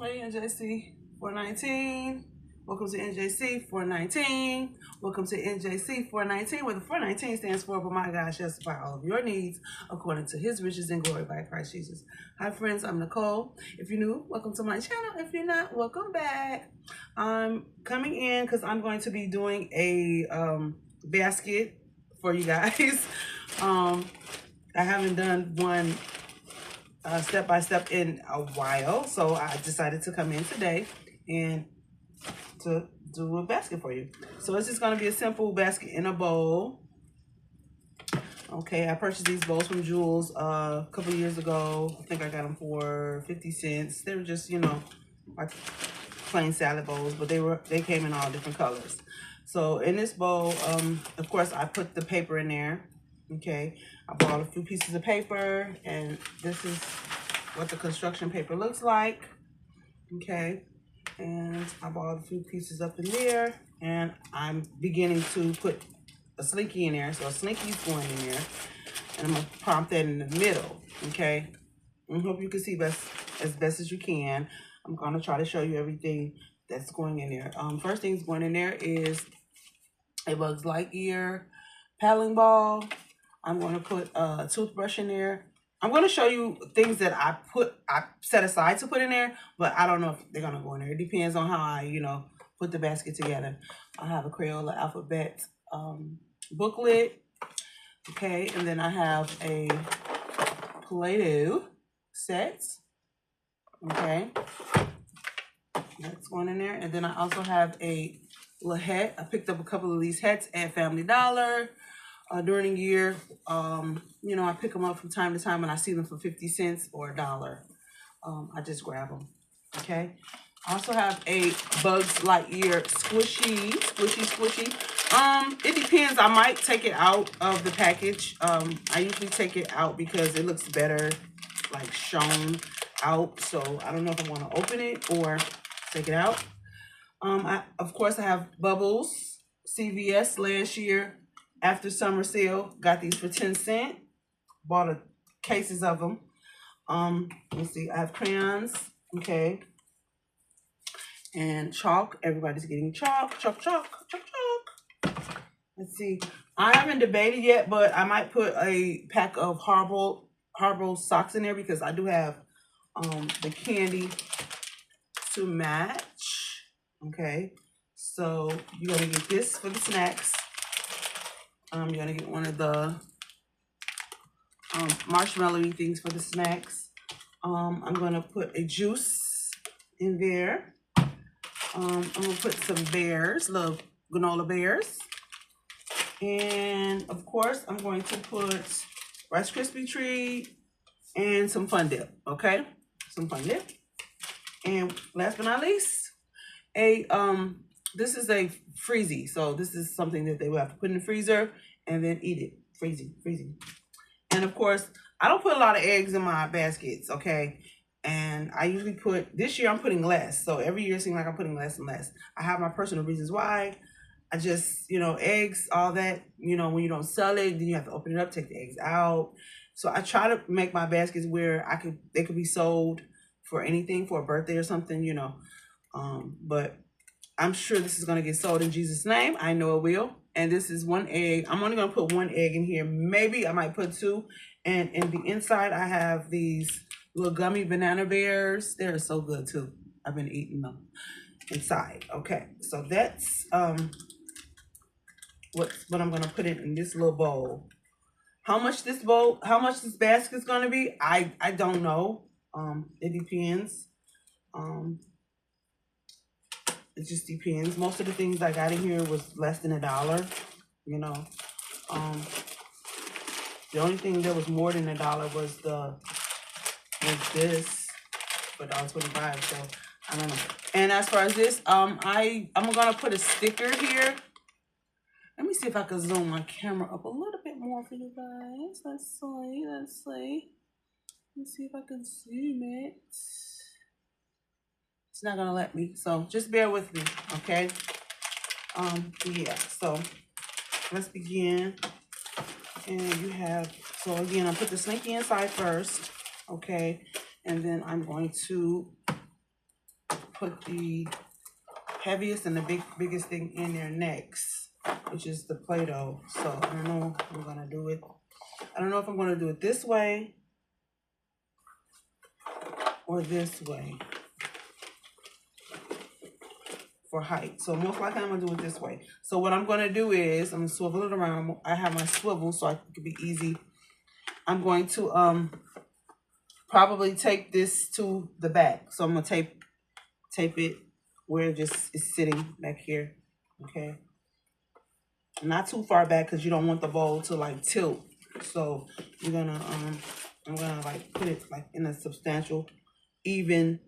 Hey, NJC 419. Welcome to NJC 419. Welcome to NJC 419, where the 419 stands for, but my God shall supply all of your needs according to his riches and glory by Christ Jesus. Hi, friends. I'm Nicole. If you're new, welcome to my channel. If you're not, welcome back. I'm coming in because I'm going to be doing a basket for you guys. I haven't done one step by step in a while, so I decided to come in today and to do a basket for you. So it's just going to be a simple basket in a bowl. Okay, I purchased these bowls from Jules a couple years ago. I think I got them for 50 cents. They were just, like plain salad bowls, but they came in all different colors. So in this bowl, of course, I put the paper in there. Okay, I bought a few pieces of paper, and this is what the construction paper looks like. Okay, and I bought a few pieces up in there, and I'm beginning to put a slinky in there. So a slinky's going in there, and I'm gonna prompt that in the middle. Okay, I hope you can see as best as you can. I'm gonna try to show you everything that's going in there. First thing's going in there is a Bugs Lightyear paddling ball. I'm going to put a toothbrush in there. I'm going to show you things that I set aside to put in there, but I don't know if they're going to go in there. It depends on how I, put the basket together. I have a Crayola alphabet booklet. Okay, and then I have a Play-Doh set. Okay, that's going in there. And then I also have a little hat. I picked up a couple of these hats at Family Dollar. During the year, I pick them up from time to time when I see them for 50 cents or $1. I just grab them, okay? I also have a Bugs Lightyear squishy. It depends. I might take it out of the package. I usually take it out because it looks better, like shown out. So I don't know if I want to open it or take it out. Of course, I have Bubbles, CVS last year. After summer sale, got these for 10 cents. Bought cases of them. Let's see, I have crayons, okay, and chalk. Everybody's getting chalk. Let's see, I haven't debated yet, but I might put a pack of Haribo socks in there because I do have the candy to match. Okay, so you're gonna get this for the snacks. You're gonna get one of the marshmallowy things for the snacks. I'm gonna put a juice in there. I'm gonna put some bears, little granola bears. And of course, I'm going to put Rice Krispie treat and some Fun Dip, okay? Some Fun Dip. And last but not least, this is a freezy. So this is something that they will have to put in the freezer and then eat it. Freezy. And of course, I don't put a lot of eggs in my baskets, okay? And I usually this year I'm putting less. So every year it seems like I'm putting less and less. I have my personal reasons why. I just, eggs, all that, when you don't sell it, then you have to open it up, take the eggs out. So I try to make my baskets where they could be sold for anything, for a birthday or something, but I'm sure this is going to get sold in Jesus' name. I know it will. And this is one egg. I'm only going to put one egg in here. Maybe I might put two. And in the inside, I have these little gummy banana bears. They're so good, too. I've been eating them inside. Okay, so that's what I'm going to put in this little bowl. How much this basket is going to be, I don't know. It depends. It just depends. Most of the things I got in here was less than $1, the only thing that was more than $1 was this for $1.25. So I don't know. And as far as this, I'm gonna put a sticker here. Let me see if I can zoom my camera up a little bit more for you guys. Let's see. Let's see if I can zoom it. It's not gonna let me, so just bear with me, okay? Yeah, so let's begin. And so again, I'll put the slinky inside first, okay? And then I'm going to put the heaviest and the biggest thing in there next, which is the Play-Doh. So I don't know if I'm gonna do it. I don't know if I'm gonna do it this way or this way for height. So most likely I'm gonna do it this way. So what I'm gonna do is I'm gonna swivel it around. I have my swivel so it can be easy. I'm going to probably tape this to the back. So I'm gonna tape it where it just is sitting back here. Okay. Not too far back because you don't want the bowl to like tilt. So you're gonna I'm gonna like put it like in a substantial, even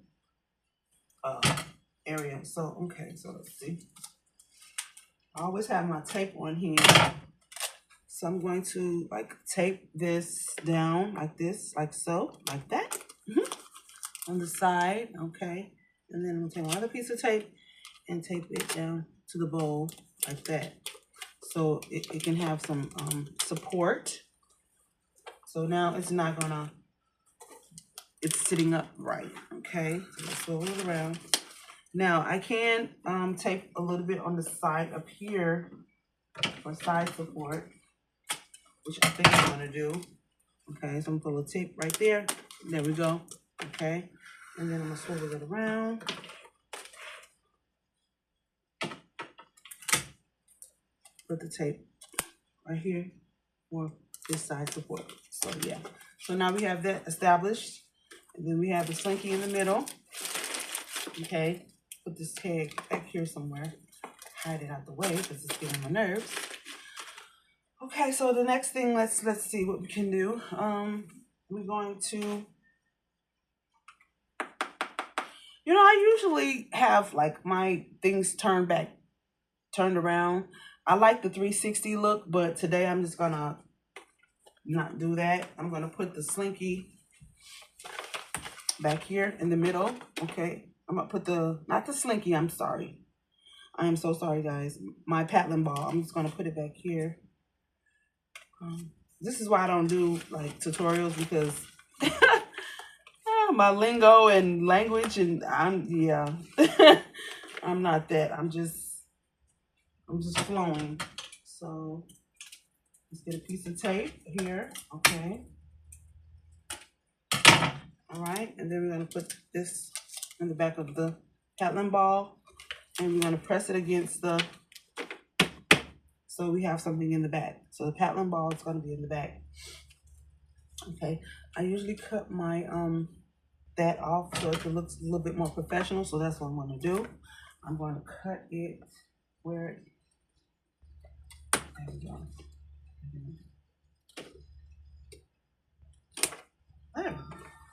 area. So okay, so let's see. I always have my tape on here. So I'm going to like tape this down like this, like so, like that. On the side, okay. And then I'm gonna take another piece of tape and tape it down to the bowl like that. So it can have some support. So now it's not gonna, it's sitting up right, okay? So let's swivel it around. Now I can tape a little bit on the side up here for side support, which I think I'm gonna do. Okay, so I'm gonna put a little tape right there. There we go, okay? And then I'm gonna swivel it around. Put the tape right here for this side support. So yeah, so now we have that established. And then we have the slinky in the middle. Okay, put this tag back here somewhere. Hide it out the way because it's getting my nerves. Okay, so the next thing, let's see what we can do. We're going to, you know, I usually have like my things turned around. I like the 360 look, but today I'm just gonna not do that. I'm gonna put the slinky back here in the middle. Okay, I'm gonna put not the slinky, I'm sorry. I am so sorry, guys. My paddling ball, I'm just gonna put it back here. This is why I don't do like tutorials, because my lingo and language, and I'm not that. I'm just flowing. So let's get a piece of tape here. Okay. All right, and then we're gonna put this in the back of the paddling ball, and we're gonna press it against the, so we have something in the back. So the paddling ball is gonna be in the back. Okay, I usually cut my that off so it looks a little bit more professional. So that's what I'm gonna do. I'm going to cut it where, there we go. There.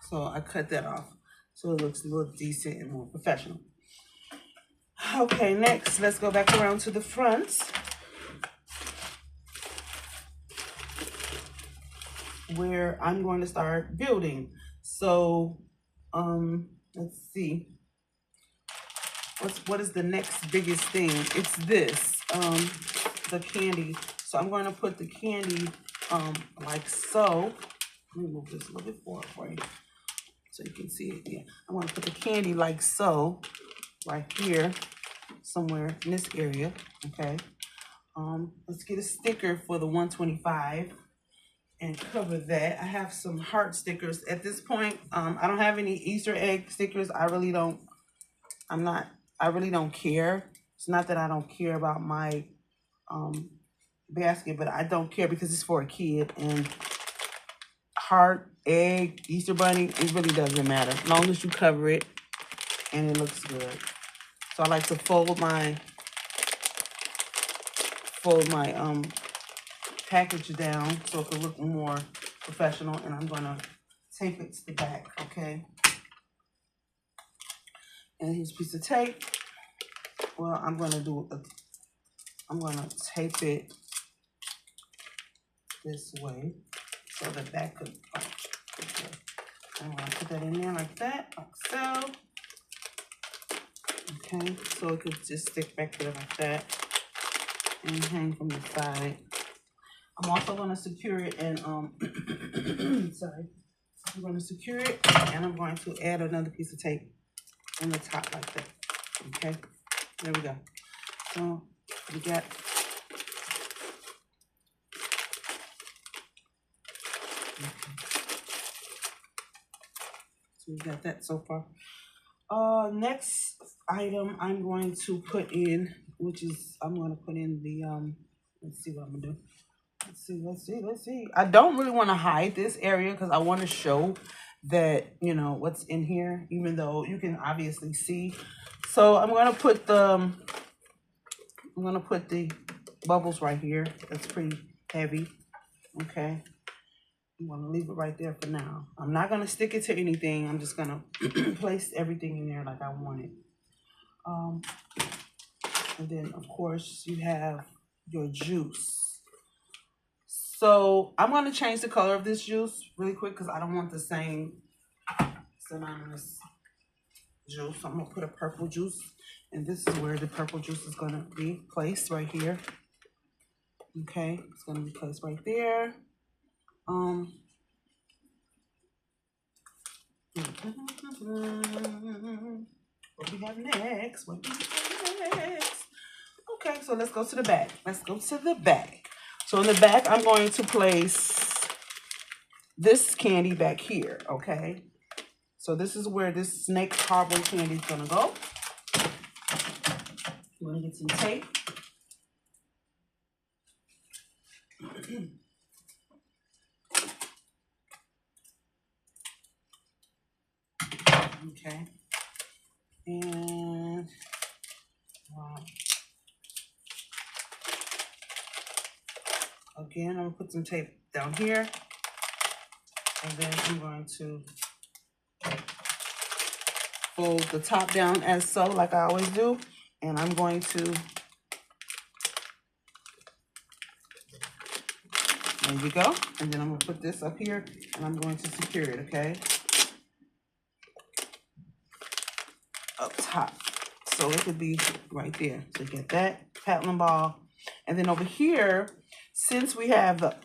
So I cut that off so it looks a little decent and more professional. Okay, next, let's go back around to the front, where I'm going to start building. So let's see. What is the next biggest thing? It's this, the candy. So I'm going to put the candy like so. Let me move this a little bit forward for you so you can see it. Yeah, I'm going to put the candy like so, right here, somewhere in this area. Okay. Let's get a sticker for the 125 and cover that. I have some heart stickers at this point. I don't have any Easter egg stickers. I really don't care. It's not that I don't care about my basket, but I don't care because it's for a kid. And heart, egg, Easter bunny, it really doesn't matter as long as you cover it and it looks good. So I like to fold my package down so it can look more professional, and I'm gonna tape it to the back. Okay, and here's a piece of tape. Well, I'm gonna tape it this way so the back could, okay. I'm gonna put that in there like that, like so. Okay, so it could just stick back there like that and hang from the side. I'm also gonna secure it and sorry. I'm gonna secure it and I'm going to add another piece of tape on the top like that. Okay, there we go. So we got that so far. Next item I'm going to put in, which is I'm going to put in the let's see what I'm gonna do. Let's see. I don't really want to hide this area because I want to show that, you know, what's in here, even though you can obviously see. So I'm gonna put the bubbles right here. That's pretty heavy. Okay. I'm gonna leave it right there for now. I'm not gonna stick it to anything. I'm just gonna place everything in there like I want it. And then of course you have your juice. So I'm gonna change the color of this juice really quick because I don't want the same synonymous juice. I'm gonna put a purple juice, and this is where the purple juice is gonna be placed right here. Okay, it's gonna be placed right there. What we have next? What we have next? Okay, so let's go to the back. Let's go to the back. So in the back, I'm going to place this candy back here. Okay. So this is where this Snake Harbor candy is gonna go. I'm gonna get some tape. Okay. And again, I'm gonna put some tape down here. And then I'm going to fold the top down as so, like I always do. And I'm going to, there you go. And then I'm gonna put this up here and I'm going to secure it, okay? Up top. So it could be right there. So get that paddling ball. And then over here, since we have the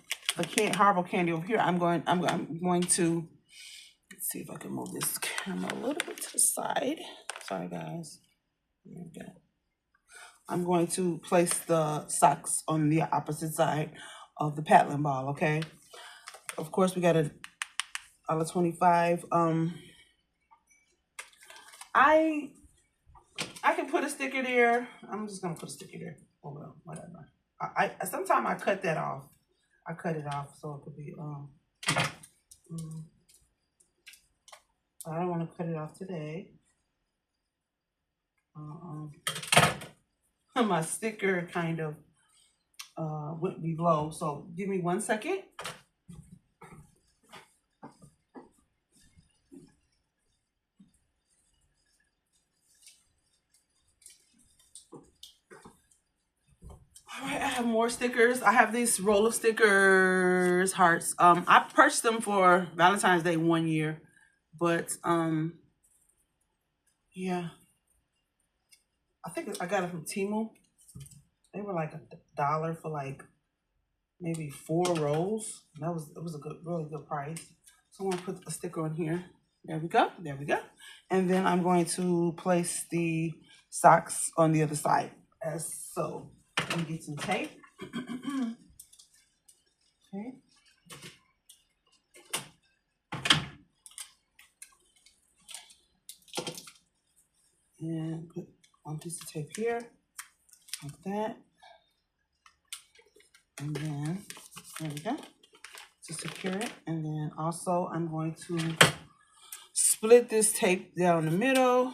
Harbor candy over here, I'm going to, let's see if I can move this camera a little bit to the side. Sorry guys. There we go. I'm going to place the socks on the opposite side of the paddling ball, okay? Of course, we got a $1.25. I can put a sticker there. I'm just gonna put a sticker there. Oh well, whatever. I sometimes I cut that off. I cut it off so it could be I don't want to cut it off today. My sticker kind of went below. So give me 1 second. All right, I have more stickers. I have these roll of stickers, hearts. I purchased them for Valentine's Day 1 year, but yeah, I think I got it from Temu. They were like $1 for like maybe 4 rolls. It was a really good price. So I'm gonna put a sticker on here. There we go. There we go. And then I'm going to place the socks on the other side as so. Let me get some tape. Okay. And put one piece of tape here, like that. And then, there we go, to secure it. And then also I'm going to split this tape down the middle,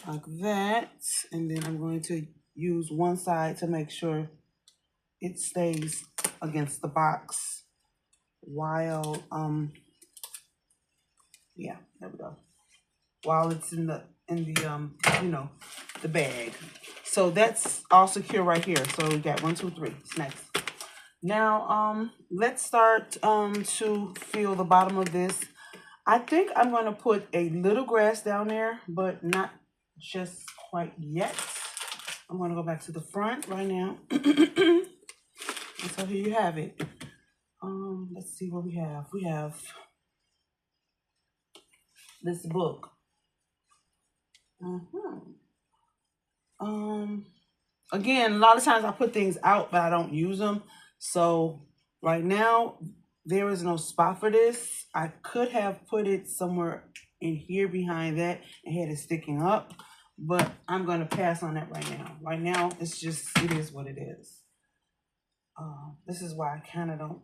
like that. And then I'm going to use one side to make sure it stays against the box while, yeah, there we go. While it's in the you know, the bag. So that's all secure right here. So we got 1, 2, 3. It's next. Now, let's start to fill the bottom of this. I think I'm going to put a little grass down there, but not just quite yet. I'm going to go back to the front right now. And so here you have it. Let's see what we have. We have this book. Mhm. Again, a lot of times I put things out, but I don't use them. So right now, there is no spot for this. I could have put it somewhere in here behind that and had it sticking up, but I'm going to pass on that right now. Right now, it's just, it is what it is. This is why I kind of don't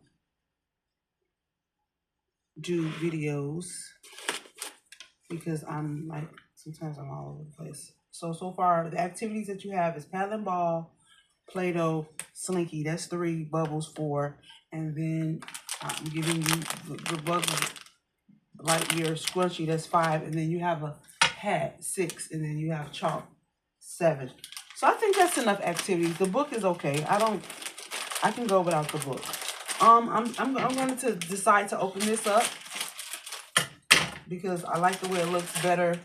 do videos, because I'm like, sometimes I'm all over the place. So far, the activities that you have is paddling ball, Play-Doh, Slinky. That's 3, Bubbles 4, and then I'm giving you the Bubbles Lightyear Scrunchie. That's 5, and then you have a hat, 6, and then you have chalk, 7. So I think that's enough activities. The book is okay. I can go without the book. I'm going to decide to open this up because I like the way it looks better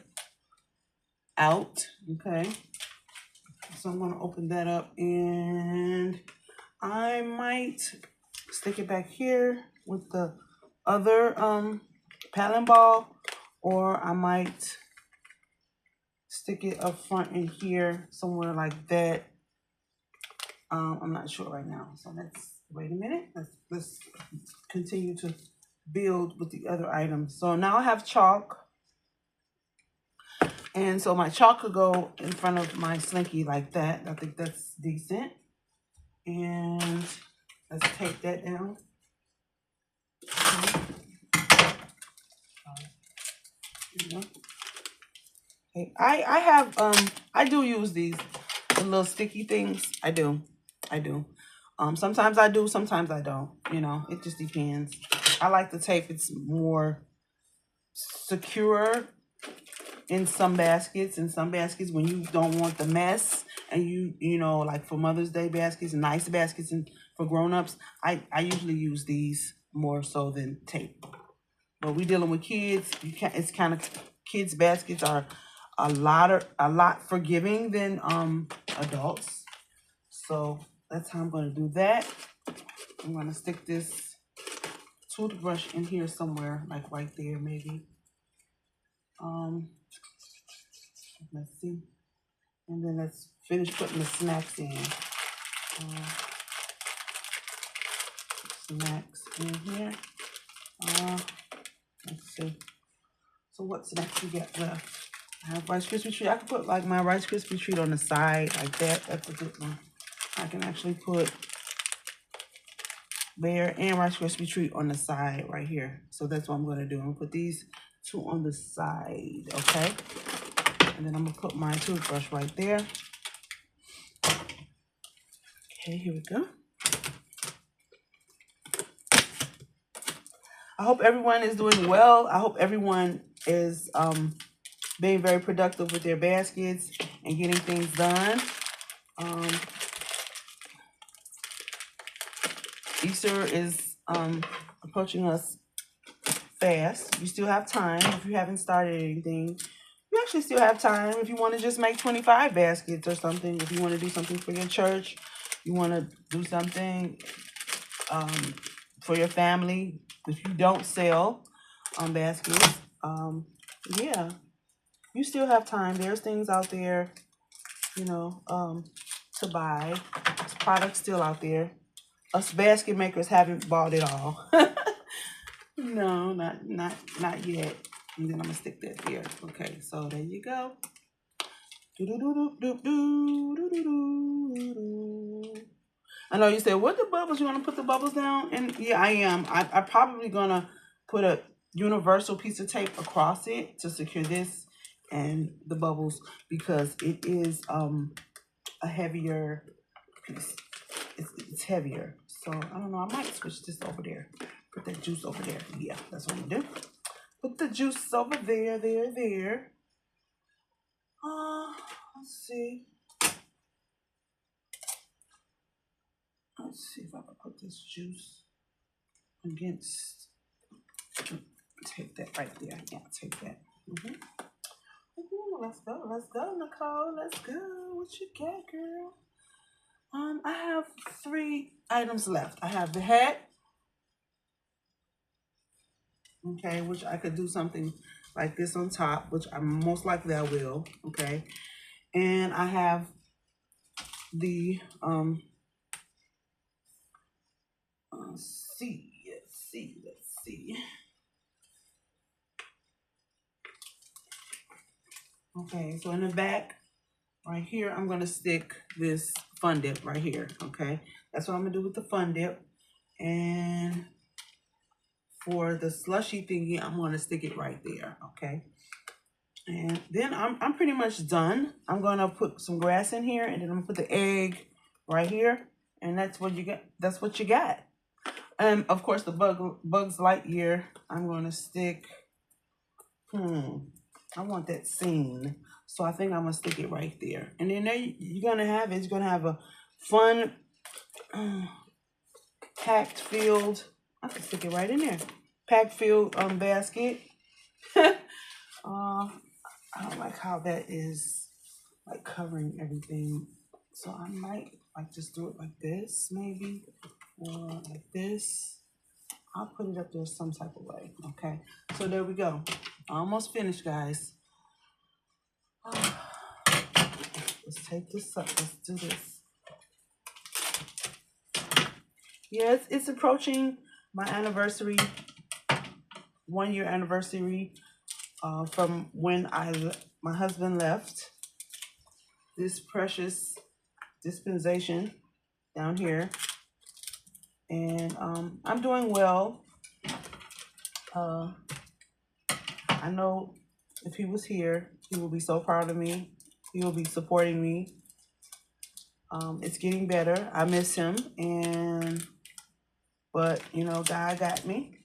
out. Okay. So I'm going to open that up, and I might stick it back here with the other paddling ball, or I might stick it up front in here somewhere like that. I'm not sure right now. So let's wait a minute. Let's continue to build with the other items. So now I have chalk. And so my chalk could go in front of my Slinky like that. I think that's decent. And let's take that down. Okay. I have I do use these little sticky things. I do. Sometimes I do, sometimes I don't. You know, it just depends. I like the tape. It's more secure in some baskets. In some baskets, when you don't want the mess, and you know, like for Mother's Day baskets, nice baskets, and for grown-ups, I usually use these more so than tape. But we dealing with kids. You can't. It's kind of, kids baskets are a lot forgiving than adults. So that's how I'm going to do that. I'm going to stick this toothbrush in here somewhere, like right there maybe. Let's see. And then let's finish putting the snacks in. Snacks in here. Let's see. So what snacks we got left? I have Rice Krispie treat. I could put like my Rice Krispie treat on the side like that. That's a good one. I can actually put Bear and Rice Krispie treat on the side right here. So that's what I'm going to do. I'm going to put these 2 on the side, okay? And then I'm going to put my toothbrush right there. Okay, here we go. I hope everyone is doing well. I hope everyone is being very productive with their baskets and getting things done. Easter is approaching us fast. You still have time. If you haven't started anything, you actually still have time. If you want to just make 25 baskets or something, if you want to do something for your church, you want to do something for your family. If you don't sell baskets, yeah, you still have time. There's things out there, you know, to buy. There's products still out there. Us basket makers haven't bought it all. No, not yet. And then I'm gonna stick that there. Okay, so there you go. I know you said, what the bubbles? You want to put the bubbles down? And yeah, I am. I'm probably gonna put a universal piece of tape across it to secure this and the bubbles, because it is a heavier piece. It's heavier. So I don't know. I might switch this over there. Put that juice over there. Yeah, that's what I'm gonna do. Put the juice over there, there. Let's see. Let's see if I can put this juice against. Take that right there. Yeah, take that. Ooh, let's go, Nicole. Let's go. What you got, girl? I have 3 items left. I have the hat. Okay, which I could do something like this on top, which I'm most likely I will, okay? And I have the, let's see. Okay, so in the back, right here, I'm gonna stick this Fun Dip right here, okay? That's what I'm gonna do with the Fun Dip. And for the slushy thingy, I'm gonna stick it right there, okay? And then I'm pretty much done. I'm gonna put some grass in here, and then I'm gonna put the egg right here, and that's what you get. That's what you got. And of course, the Bugs Lightyear, I'm gonna stick. I want that scene, so I think I'm gonna stick it right there. And then there you're gonna have it. You're gonna have a fun, packed filled. I can stick it right in there. Packed filled basket. I don't like how that is like covering everything. So I might like just do it like this, maybe, or like this. I'll put it up there some type of way. Okay. So there we go. Almost finished, guys. Let's take this up. Let's do this. Yeah, it's approaching my anniversary, 1 year anniversary from when my husband left this precious dispensation down here. And I'm doing well. I know if he was here, he will be so proud of me. He will be supporting me. It's getting better. I miss him, but you know, God got me.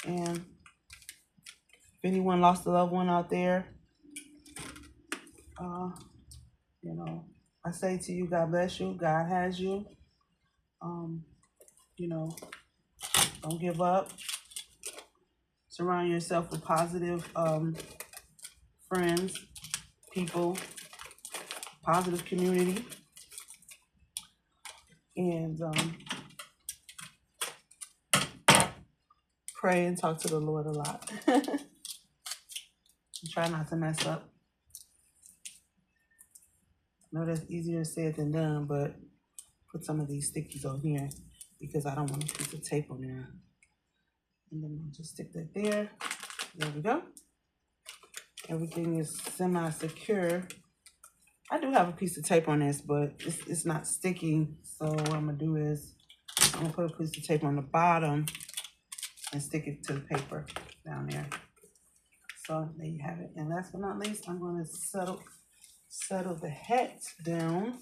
And if anyone lost a loved one out there, you know, I say to you, God bless you. God has you. You know, don't give up. Surround yourself with positive friends, people, positive community, and pray and talk to the Lord a lot. Try not to mess up. I know that's easier said than done, but put some of these stickies on here because I don't want a piece of tape on there. And then I'll just stick that there. There we go. Everything is semi-secure. I do have a piece of tape on this, but it's not sticking. So what I'm gonna do is I'm gonna put a piece of tape on the bottom and stick it to the paper down there. So there you have it. And last but not least, I'm gonna settle the hat down.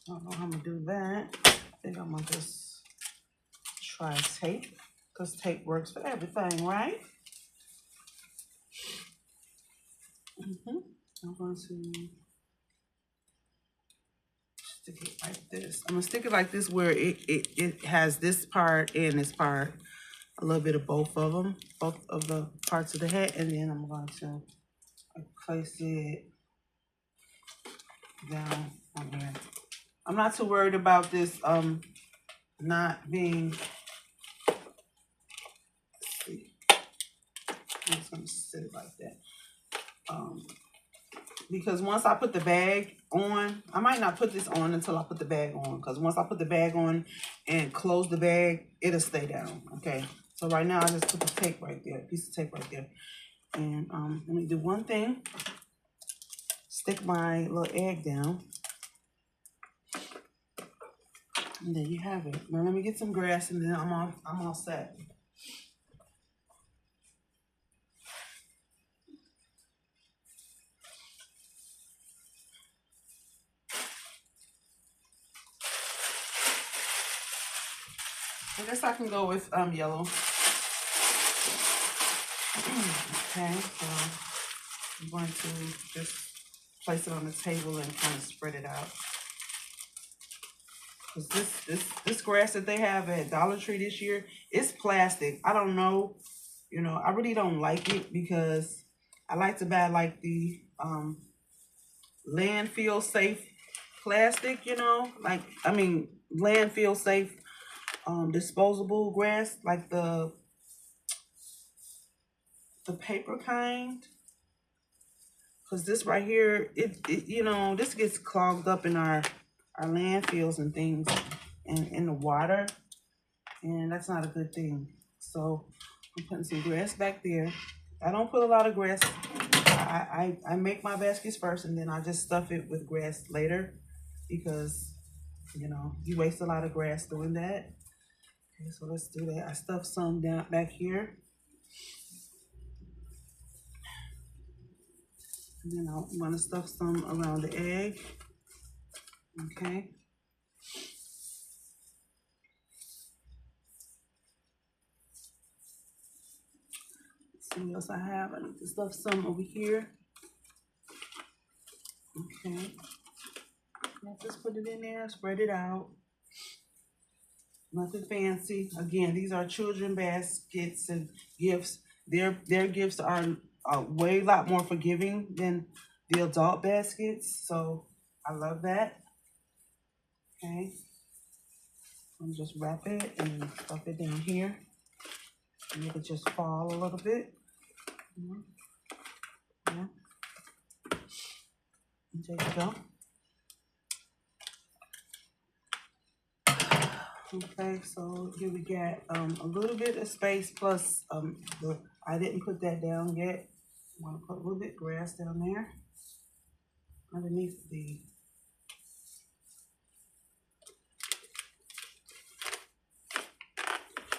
I don't know how I'm gonna do that. I think I'm gonna just try tape, because tape works for everything, right? I'm going to stick it like this. I'm gonna stick it like this where it has this part and this part, a little bit of both of them, both of the parts of the hat, and then I'm going to place it down on here. I'm not too worried about this not being, let's see. I'm just gonna sit it like that. Because once I put the bag on, I might not put this on until I put the bag on. Because once I put the bag on and close the bag, it'll stay down. Okay. So right now I just put the tape right there, piece of tape right there. And let me do one thing. Stick my little egg down. And there you have it. Now let me get some grass and then I'm all set. I guess I can go with yellow. Okay, so I'm going to just place it on the table and kind of spread it out. Because this grass that they have at Dollar Tree this year, it's plastic. I don't know, you know, I really don't like it because I like to buy like the landfill safe plastic, you know, like, I mean, landfill safe disposable grass, like the the paper kind. Because this right here, you know, this gets clogged up in our landfills and things and in the water. And that's not a good thing. So I'm putting some grass back there. I don't put a lot of grass. I make my baskets first and then I just stuff it with grass later because, you know, you waste a lot of grass doing that. Okay, so let's do that. I stuffed some down back here. And then I'm gonna stuff some around the egg. Okay. Let's see what else I have. I need to stuff some over here. Okay. Now just put it in there, spread it out. Nothing fancy. Again, these are children baskets and gifts. Their gifts are way lot more forgiving than the adult baskets. So I love that. Okay. I'm just wrap it and stuff it down here. And make it just fall a little bit. Yeah. And there you go. Okay, so here we got a little bit of space plus I didn't put that down yet. I want to put a little bit of grass down there underneath the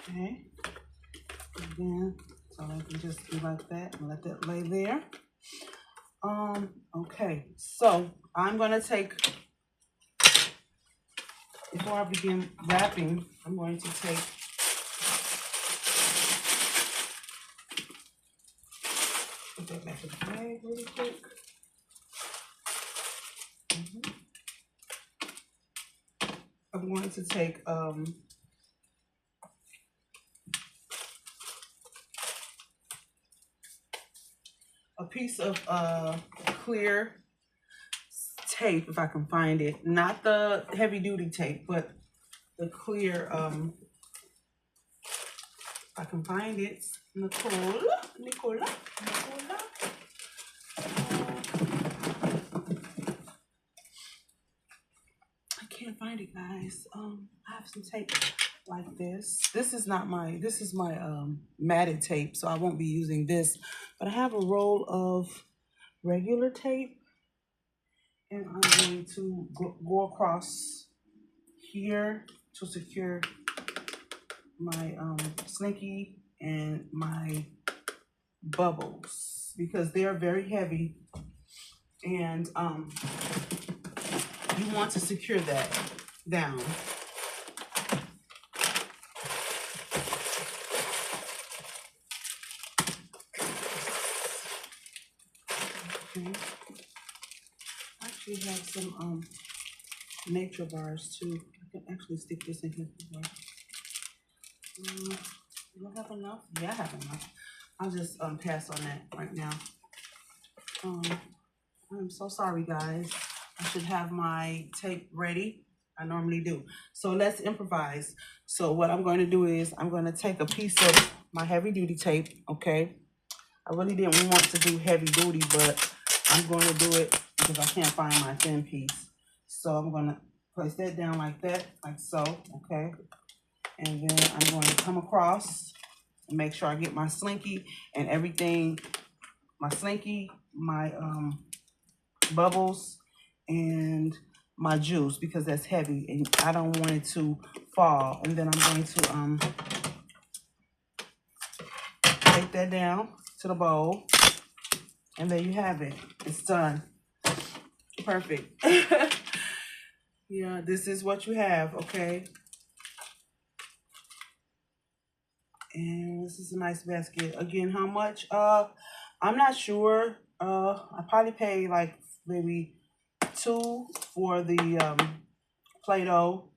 okay. Again, so I can just do like that and let that lay there. Okay, so I'm gonna take, before I begin wrapping, I'm going to take put that back in the bag really quick. I'm going to take a piece of clear tape, if I can find it. Not the heavy duty tape, but the clear, if I can find it. Nicola. I can't find it, guys. I have some tape like this. This is my matted tape, so I won't be using this. But I have a roll of regular tape. And I'm going to go across here to secure my slinky and my bubbles because they are very heavy, and you want to secure that down. Okay. I actually have some nature bars too. I can actually stick this in here. Do I have enough? Yeah, I have enough. I'll just pass on that right now. I'm so sorry, guys. I should have my tape ready. I normally do. So let's improvise. So what I'm going to do is I'm going to take a piece of my heavy duty tape, okay? I really didn't want to do heavy duty, but I'm going to do it because I can't find my thin piece. So I'm going to place that down like that, like so, okay? And then I'm going to come across and make sure I get my slinky and everything, my slinky, my bubbles, and my juice because that's heavy and I don't want it to fall. And then I'm going to take that down to the bowl, and there you have it. It's done. Perfect. Yeah, this is what you have, okay? And this is a nice basket. Again, how much? I'm not sure. I probably paid like maybe $2 for the Play-Doh.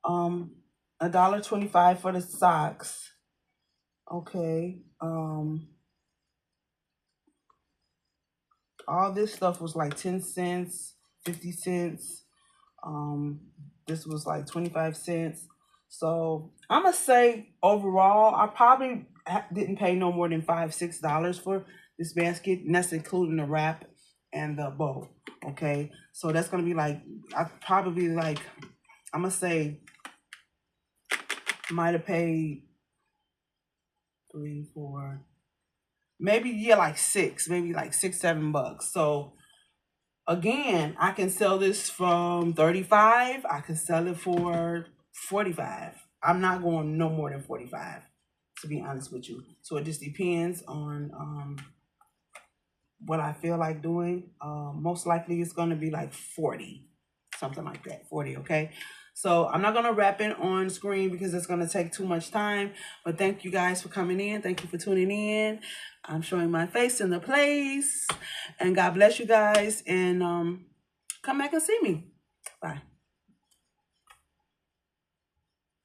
$1.25 for the socks. Okay. All this stuff was like 10 cents, 50 cents. This was like 25 cents. So I'm gonna say overall, I probably didn't pay no more than $5-6 for this basket, and that's including the wrap and the bow. Okay, so that's gonna be like, I probably like, I'm gonna say might have paid 3, 4, maybe, yeah, like six, maybe like $6-7. So again, I can sell this from 35. I can sell it for 45. I'm not going no more than 45, to be honest with you. So it just depends on what I feel like doing. Most likely it's going to be like 40, something like that, 40, okay? So I'm not going to wrap it on screen because it's going to take too much time. But thank you guys for coming in. Thank you for tuning in. I'm showing my face in the place. And God bless you guys. And come back and see me. Bye.